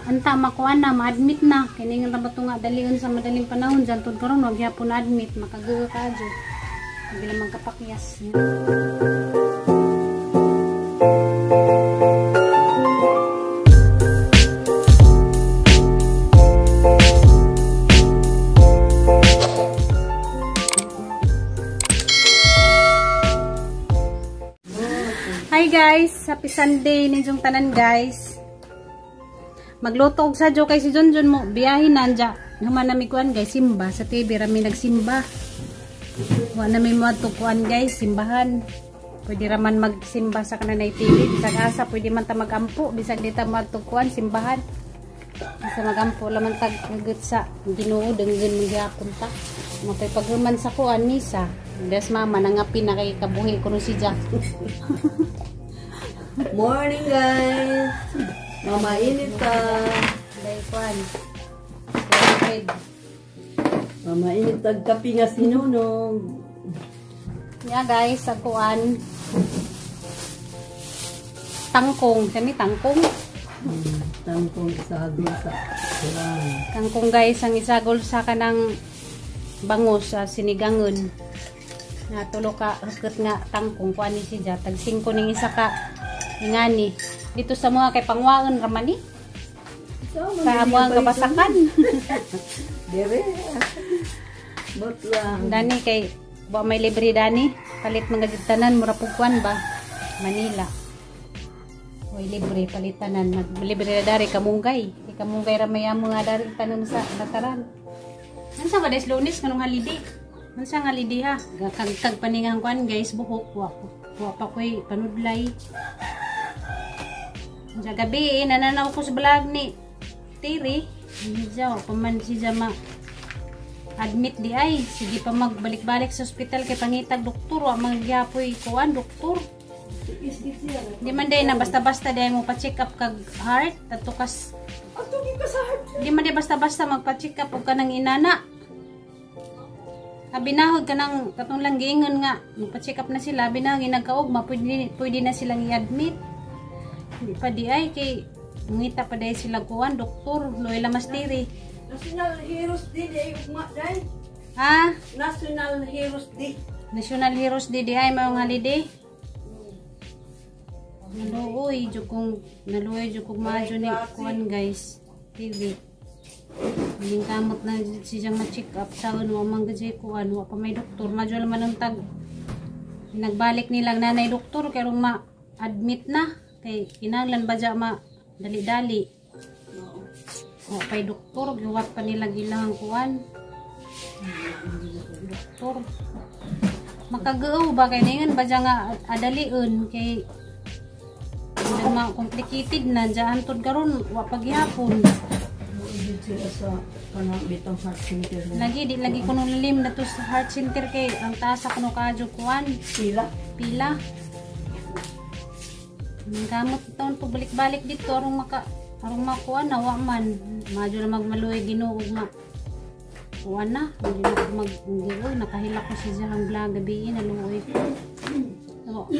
anta makuan na ma-admit na kini nga bato nga dalion sa madaling panahon jan tud karon wag gyapon na-admit makaguo ka adyo bila man kapakyas. Hi guys, happy Sunday ninyong tanan guys. Magluto og sadyo kay si Junjun mo biyahin nanja. Naman nami kuan guys simba sa TV rami nagsimba. Wa nami mo kuan guys simbahan. Pwede raman magsimba sa kananay TV bisag asa pwede man ta magampo bisag dita matukuan simbahan. Bisa magampo laman tag gugut sa Ginoo denggen magyapon ta. Mapay paghuman sa kuan misa. Des mama nangapi na kay kabuhi kuno si Jack. Morning guys. Mama init ka. Day kuan. Mama init tag kape nga sinunog. Ya guys, sa kuan tangkong, kami tangkong. Tangkong isagol sa kuan. Tangkong guys, ang isagol sa kanang bangus sa sinigangon. Na tulo ka hukot nga tangkong kuan ni siya tag 5 ning isa ka ingani. Dito sa mga kay pangwaon raman ni. Sa mga kabasakan. Dere. Bot lang. Dani kay ba may libre dani palit mga tanan mura pugkuan ba Manila. Way libre palitanan libre na dari kamunggay. Kay kamunggay ra may amo nga dari tanom sa lataran. Unsa ba des Lunes kanong holiday? Unsa nga holiday ha? Kag paningang kuan guys buhok wa pa koy panudlay. Sa gabi nananaw ko sa vlog ni Tiri. Hindi siya paman siya ma admit di ay sige pa magbalik-balik sa ospital kay pangitag doktor wa magyapoy kuan doktor. Di man day na basta-basta day mo pa-check up kag heart adto kas di man day basta-basta magpa-check up og kanang inana. Abinahod kanang katong lang giingon nga magpa-check up na sila binahod ginagkaugma pwede na silang i-admit. Hindi pa di ay kay ngita pa day sila kuan doktor Loela Mastiri. National Heroes Day ay ugma day. Ha? National Heroes Day. National Heroes Day di ay mga holiday. Naluoy jukong madyo ni kuan guys. TV. Ning kamot na siyang ma-check up sa ano mang gaji kuan wa pa may doktor madyo man ang tag. Nagbalik nilang nanay doktor kay ma-admit na kay kinahanglan ba dya ma dali-dali. O pay doktor giwat pa nila gilahang kuan. Doktor. Makagao ba kay ningan ba dya nga adalion kay hindi ma complicated na dya antod karon wa pagyapon. Sa kanang bitang heart center. Lagi di lagi kuno lilim na to sa heart center kay ang taas sa kuno kadyo kuan pila. Ang gamot taon pabalik-balik dito arong makuha na wa man madyo na magmaluoy Ginoo ma kuha na hindi na mag-giwoy nakahilak ko siya ang vlog gabi naluoy ko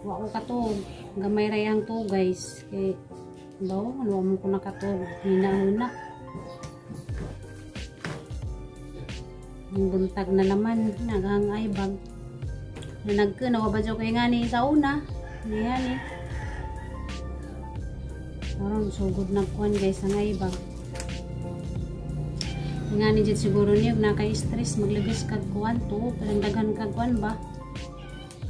wa ko katog gamay rayang to guys kay daw ano mo ko nakatog hina-huna ang buntag na naman naghang aybag na nagkanawa ba dyan kay nga ni sa una yan eh parang sugod na kuhan guys ang aibag nga ni dyan siguro niyo naka-stress maglabis kag kuhan to parang daghan kag kuhan ba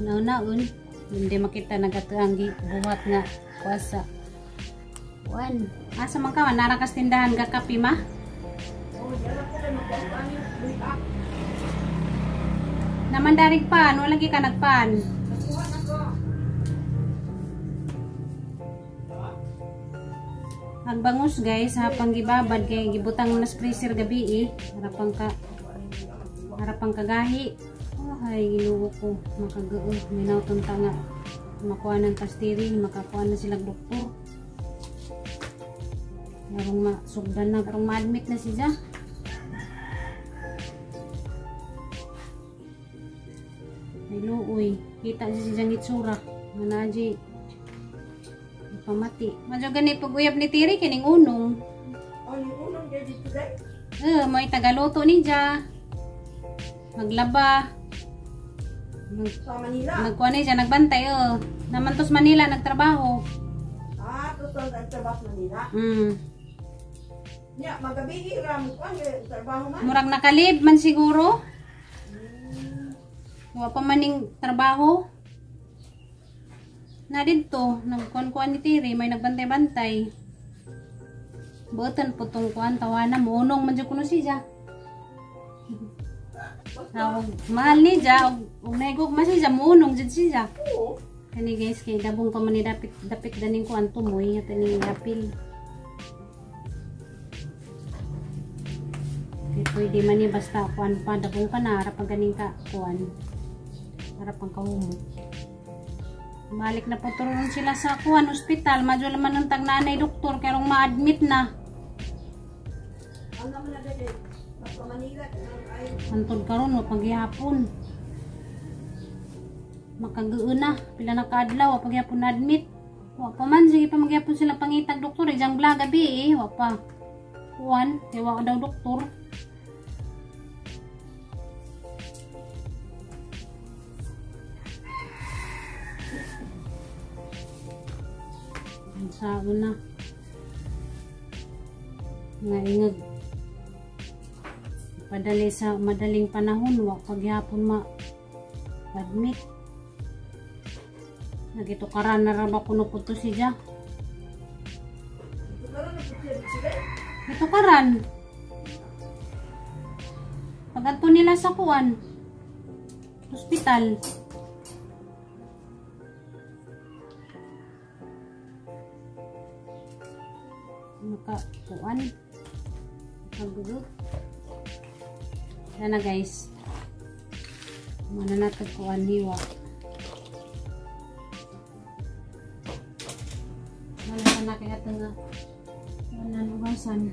naun hindi makita nagatuang buhat nga kuwasa kuhan asa man ka narakas tindahan kakapi ma naman darig pan wala lagi ka nagpan ang bangus guys hapang gibabad kay gibutang mo na sa freezer gabi harapang kagahi ay Ginoo ko makagao minaw tunta nga makuha ng pastiri makakuha na silang doktor karong masugdan na karong ma-admit na siya ay luoy kita siya siyang itsura manaji pamati. Madyo gani pag-uyab ni Tiri kining unong. Oh, yung unang dyan dito guys. May tagaluto ni Dya. Maglaba. Sa Manila. Nagkuha ni siya, nagbantay. Naman tos Manila, nagtrabaho. Tapos ang trabaho sa Manila. Nya, magabi ram ko ang trabaho man. Murag nakalib man siguro. Wa pa maning trabaho. Na dito, nagkuan-kuan ni Tiri, may nagbantay-bantay. Buotan po tong kuan, tawanan mo. Unong man dyan kuno siya. Mahal ni Dya, og naigog man siya, munong dyan siya. Oo. Kani guys, kay dabong pa man ni dapit daning kuan tumoy, at ni apil. Kaya pwede man ni basta kuan pa, dabong pa na, harap ang ganing ka kuan. Harap ang kahumot. Balik na po turon sila sa kuan hospital. Madyo naman ng tag nanay doktor kaya ma-admit na. Ang naman na dyan. Sa Manila. Antod karon wa pagyapon. Makagaon na pila na kaadlaw wa pagyapon na admit. Wa pa man sige pa magyapon sila pangitag doktor ijang bla gabi wa pa. Kuan kay wa daw doktor. Sa una nga ingag padali sa madaling panahon wa pagyapon ma-admit. Nagito karan na raba kuno po to siya. Ito karan. Pag-adto nila sa kuan hospital. Kuan paggulo yan na guys, mana natin kuan hiwa wala ka na kaya ito nga wala nugasan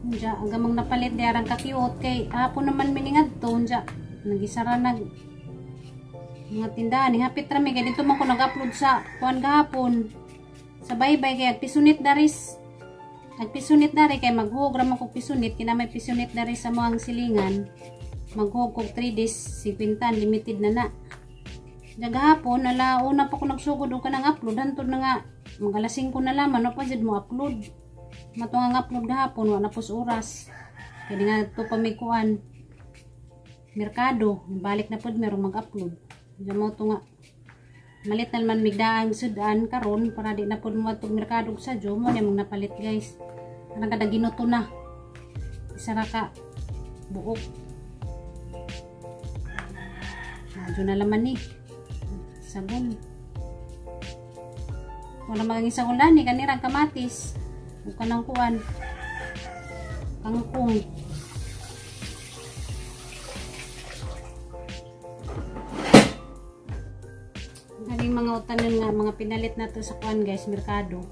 dya agamang napalit di arang kakiot kay hapon naman miningad to dya nagisara nag mga tindahan hapit rami kaya dito man ko nag-upload sa kuan gahapon sa baybay kaya pisunit daris. Nagpisunit dari kay maghug ra man kog pisunit kina may pisunit dari sa mga silingan. Maghug kog 3 days 50 limited na. Dagahapon ala una pa ko nagsugod og kanang upload hantod na nga magalasing ko na laman no pa jud mo upload. Matong ang upload gahapon wa na pos oras. Kaya nga to pamikuan. Merkado, balik na pud merong mag-upload. Damo to nga malit na naman migdaang sudan karon para di na po matog merkado sa jo mo na mong napalit guys. Anang kada ginuto na. Isa ra ka buok. Medyo na laman ni. Sabon. Wala maging sa ulan ni kanirang kamatis. Ug kanang kuan. Kangkong. Mga utanon nga mga pinalit nato sa kuan guys merkado.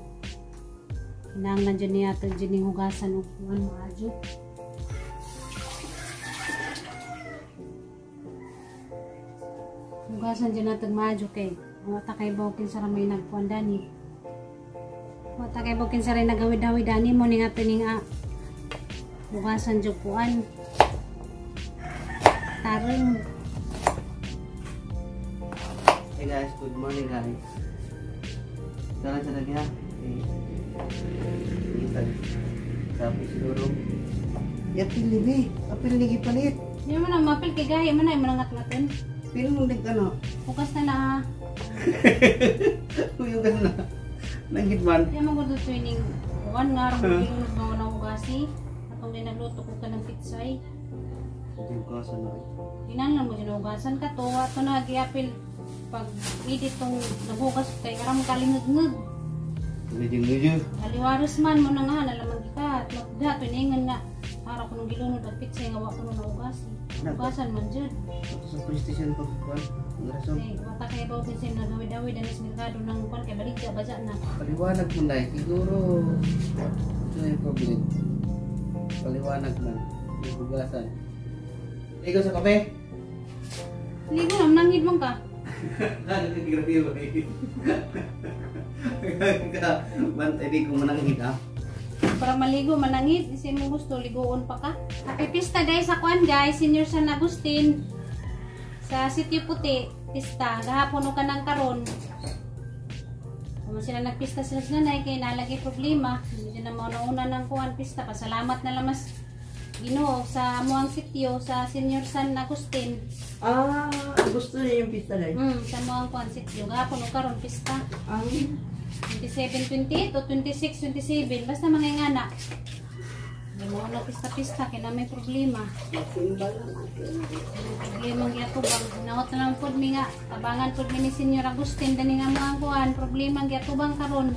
Kinahanglan dyan niya ito dyan yung hugasan o kuan maadyo. Hugasan dyan nato maadyo kay wata kay bawkin sa ramay nagkuan dani. Wata kay bawkin sa rin nagawid-hawid dani mo ni nga ning hugasan dyan kuan tarong. Hey guys, good morning guys. Jalan sa lagi ha. Tapos siguro. Yapil libi. Apil lagi palit. Hindi mo na mapil kay gaya mo na yung manangat natin. Pero mo nag ano? Bukas na na. Huyugan na. Nangit man. Kaya magod training. Kuan nga rin ilunod mga na hugasi. Atong din nagluto ko ka ng pitsay. Hindi ko sa na. Hinanglan mo dyan hugasan ka to. Ato na giapil pag edit tong naghugas kay karam kalingag-ngag. Medyo. Aliwaros man mo na nga nalaman kita. At magda to iningan nga para ko nung gilunod at pitsay nga wa ko nung nahugasan. Hugasan man dyan. Ito sa police station pa kuan. Ang rason. Okay, wata kayo ba kasi nagawid-awid ang ismerkado ng kuan kay baligya baja na. Paliwanag mo na siguro. Ito na yung problem. Paliwanag man. Yung hugasan. Ikaw sa kape? Hindi ko naman nanghid mong ka. Grabe ba? Bantay di ko manangit ha. Para maligo manangit, kasi mo gusto ligoon pa ka. Happy pista guys sa kuan guys, Senior San Agustin sa Sitio Puti, pista. Gahapon o ka ng karon. Kung sila nagpista sila nanay kay nalagay problema, hindi na mauna ng kuan pista. Pasalamat na lamas Ginoo sa amuang sitio sa Senior San Agustin. Ah, gusto niya yung pista dahil. Sa amuang kuan sitio. Gahapon o karon pista. 27, 28 o 26, 27. Basta mga ingana. May mga na pista-pista. Kaya may problema. Problema ang giatubang. Nawat na lang po mi nga. Tabangan po mi ni Senior Agustin. Dani nga mga kuhan. Problema ang giatubang karon.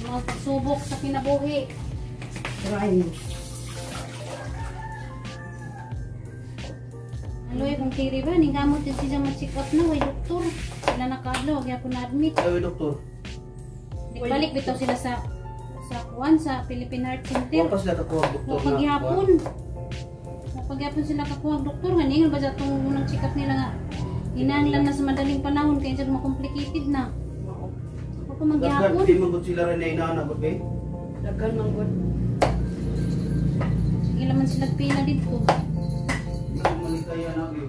Mga pagsubok sa kinabuhi. Try. Aloy, kung tiri ba? Ningamot din siya ma-check up na. Way doktor. Sila nakadlo. Kaya po na-admit. Ay, doktor. Balik bitaw sila sa kuan sa Philippine Heart Center. Wapas na ako ang doktor na. Pagyapon sila kakuha ang doktor nga ningon ba itong unang check up nila nga hinanglan na sa madaling panahon kaya dyan complicated na. Ako magyapon. Di magod sila rin na inaanabot eh. Dagan mang good. Sige naman sila pila dito. Di ko malikaya na eh.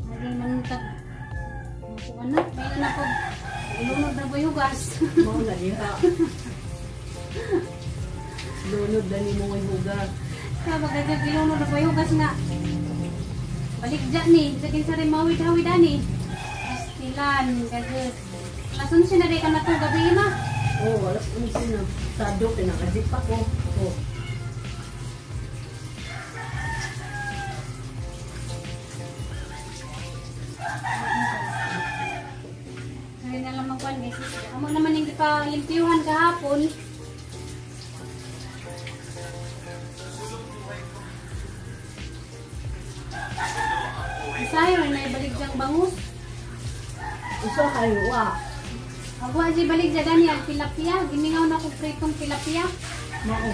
Maglan man tag. Makuha na. Pila na po. Ilunod na ba hugas? Mau na diha. Lunod na ni mo may hugas. Kaya magagag ilunod na ba hugas nga. Balik dyan ni. Sakin sa rin mawid-hawid ani. Pastilan. Gagod. Lason siya na rin ka na ito gabi na. Oh, alas kung sino. Sado, pinakadip ako. Oh. Kaya na lang magwan guys. Amo naman yung ipalimpiyuhan kahapon. Isayo na ibalik diyang bangus. Usa kayo, wa. Agwa di balik dyan gani ang tilapia. Giningaw na ko pritong tilapia. Mao.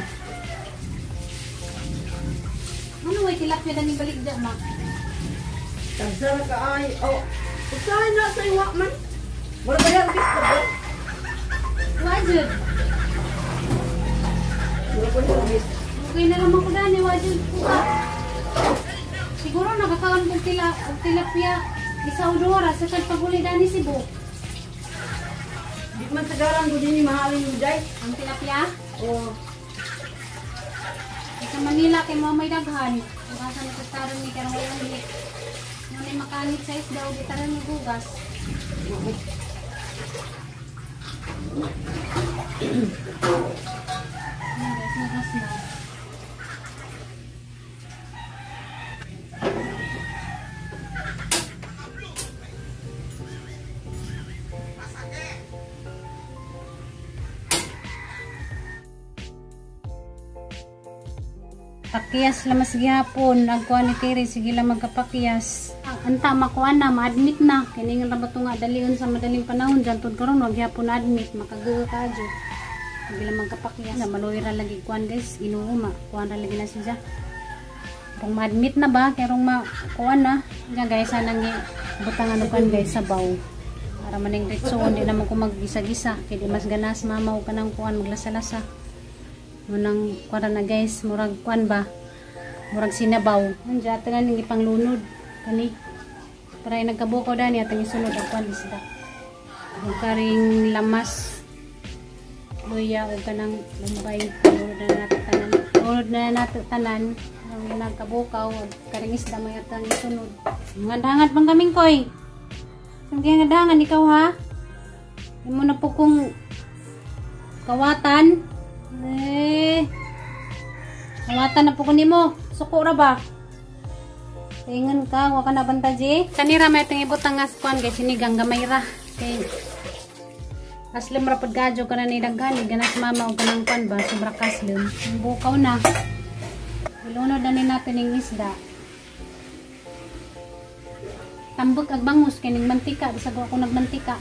Ano way tilapia dani balik dyan ma? Tagsara ka ay. Oh, usahay na sa iwa man. Wala ba yan pista ba? Wajud. Wala ba yan pista? Okay na naman ko dani wajud kuha. Siguro nakakaon kong tilapia isa o dora sa pagpaguli dani Cebu. Di man sagaran ko din yung mahalin yung day. Ang tilapia? Oh. Sa Manila kay mga may daghan. Bukasan na tatarong ni karang walang hilik. Yung may makanit size daw, di tarang ni bugas. Nagas na. Pakiyas lamas gihapon, nagkuha ni Terry, sige lang magkapakiyas. Anta makuha na, ma-admit na. Kining rabat nga dalion sa madaling panahon, dyan tod karon wag gihapon na-admit, makagawa ka dyan. Sige lang magkapakiyas. Maluwi ra lagi kuhan guys, inuuma, kuhan ra lagi na siya. Kung ma-admit na ba, kaya rong makuha na. Nga guys, sanang butang ano kan guys, sabaw. Para maning ritso, hindi naman ko mag-gisa-gisa. Kaya di mas ganas, mamaw ka ng kuhan, maglasa-lasa. Munang kuan na guys, murag kuan ba? Murag sinabaw. Anja tanan ning ipanglunod kani. Para nagkabuko dani atong isunod ang kuan isda. Ang karing lamas luya o kanang lumbay, lunod na nato tanan. Lunod na nato tanan. Ang nagkabukaw karing isda may atong isunod. Ngandangat bang kaming koy. Sangkay ngadangan ikaw ha. Imo na po kung kawatan. Kawatan na po ko nimo. Suko ra ba? Tingan ka, wa ka na bantaji. Kanira may itong ibutang nga kuan guys, sinigang gamay ra. Kay aslim ra pud gadyo ka na ni daghan, ganas mama og kanang kuan ba, sobra kaslim. Bukaw na. Ilunod na ni natin ning isda. Tambok ag bangus kay ning mantika, bisag ako nagmantika.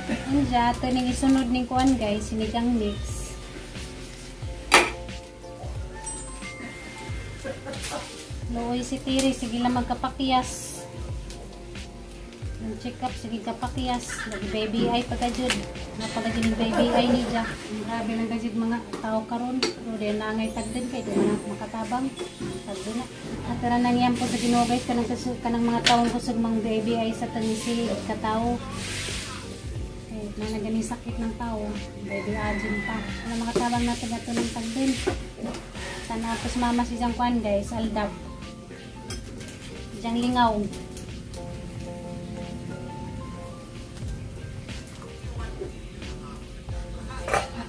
Anja, ito ning isunod ning kuan guys, sinigang mix. Luoy si Tiri, sige lang magkapakiyas. check up sige kapakiyas lagi baby ay pagkajud napagajud ng baby ay ni ja grabe lang kajud mga tao karon pero din nangay tagdin kay di man makatabang tagdin na atara nang yan po sa Ginoo guys kanang mga taong kusog mang baby ay sa tangisi katao eh na nagani sakit ng tao baby ajin pa wala makatabang na tagato ng tagdin sana tapos mama si jang kuan guys aldab jang lingaw.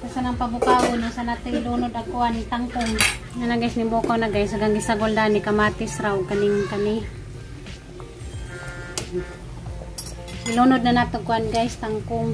Sa nang pabukaw no sa natin ilunod ako ang tangkong na guys ni bukaw na guys agang gisagolda ni kamatis raw kaning kani ilunod na nato kuan guys tangkong.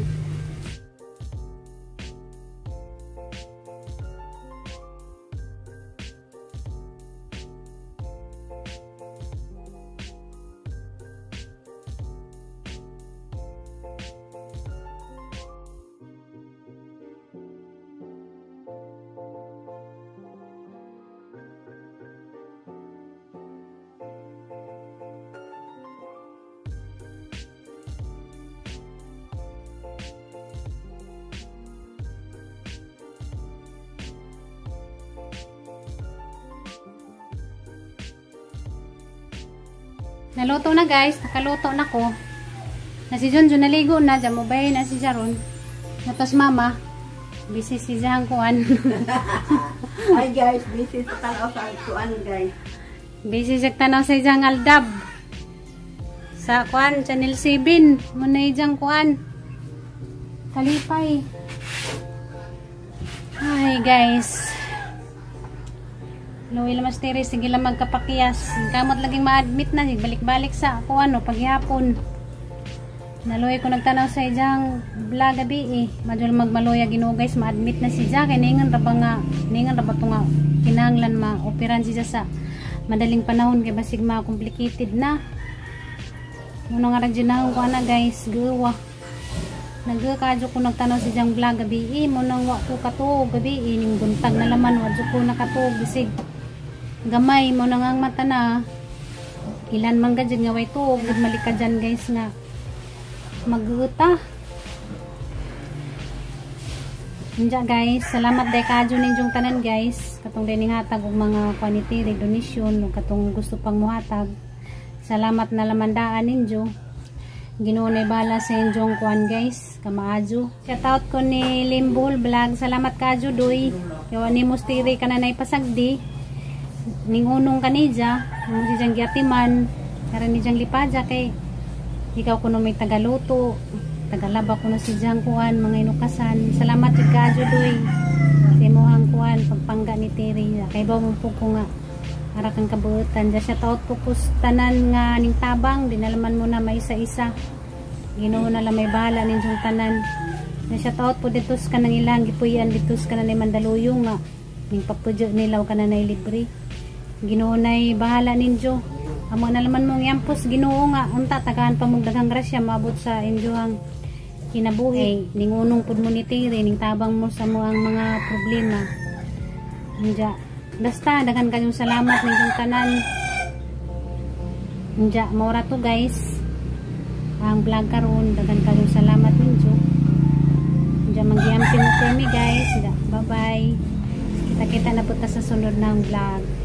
Naluto na guys, nakaluto na ko. Na si Junjun naligo na, dyan mo bay na si Jaron. Natos mama, busy si Jang kuan. Ay guys, busy sa tanaw sa kuan guys. Busy sa tanaw sa Jang Aldab. Sa kuan, Channel 7. Muna Jang kuan. Kalipay. Ay guys. Luwi lamas tiri, sige lang magkapakiyas. Kamot laging ma-admit na, balik-balik sa ako ano, paghihapon. Naluwi ko nagtanaw sa ijang vlog gabi eh. Madul magmaluya Ginoo guys, ma-admit na si Jack. Ningan raba to nga, kinahanglan ma-operan siya sa madaling panahon, kaya basig ma-complicated na. Muna nga radyo na ko na guys, gawa. Nagkakadyo ko nagtanaw sa ijang vlog gabi eh. Muna nga ko katog gabi eh, ning buntag na laman, wadyo ko nakatog, bisig. Gamay mo nang ang mata na ilan man gadyan nga way tuog gud malika dyan guys nga maguta. Inja guys, salamat day kadyo ninyong tanan guys katong dining hatag og mga quantity donation ug katong gusto pang muhatag. Salamat na lamandaan ninyo. Ginoo na bala sa inyong kuan guys, kamaadyo. Shout out ko ni Limbol Vlog. Salamat kadyo doy. Kaya ni mustiri kananay pasagdi. Ningunong kanidya nung si Jang Giatiman karan ni Jang Lipadya kay ikaw kuno may tagaluto tagalaba kuno si Jang kuan mga inukasan. Salamat jud kadyo doy sa imong kuan pagpangga ni Terry kay bawo mo ko nga ara kang kabuutan ja shout out po tanan nga ning tabang dinalaman mo na may isa-isa. Ginoo na lang may bahala ninyong tanan. Na shout out po ditos kanang ilang gipuy-an ditos kana ni Mandaluyong nga ning papudyo nilaw kana nay libre. Ginoo nay bahala ninyo. Amo na laman mong yampos Ginoo nga unta tagaan pa mong daghang grasya maabot sa inyohang kinabuhi. Ningunong pud mo ni Tiri ning tabang mo sa mga problema. Unja basta daghan kayong salamat ninyong tanan. Unja mora to guys. Ang vlog karon daghan kayong salamat ninyo. Unja manggiyam kami guys. Bye bye. Kita-kita na po ta sa sunod ng vlog.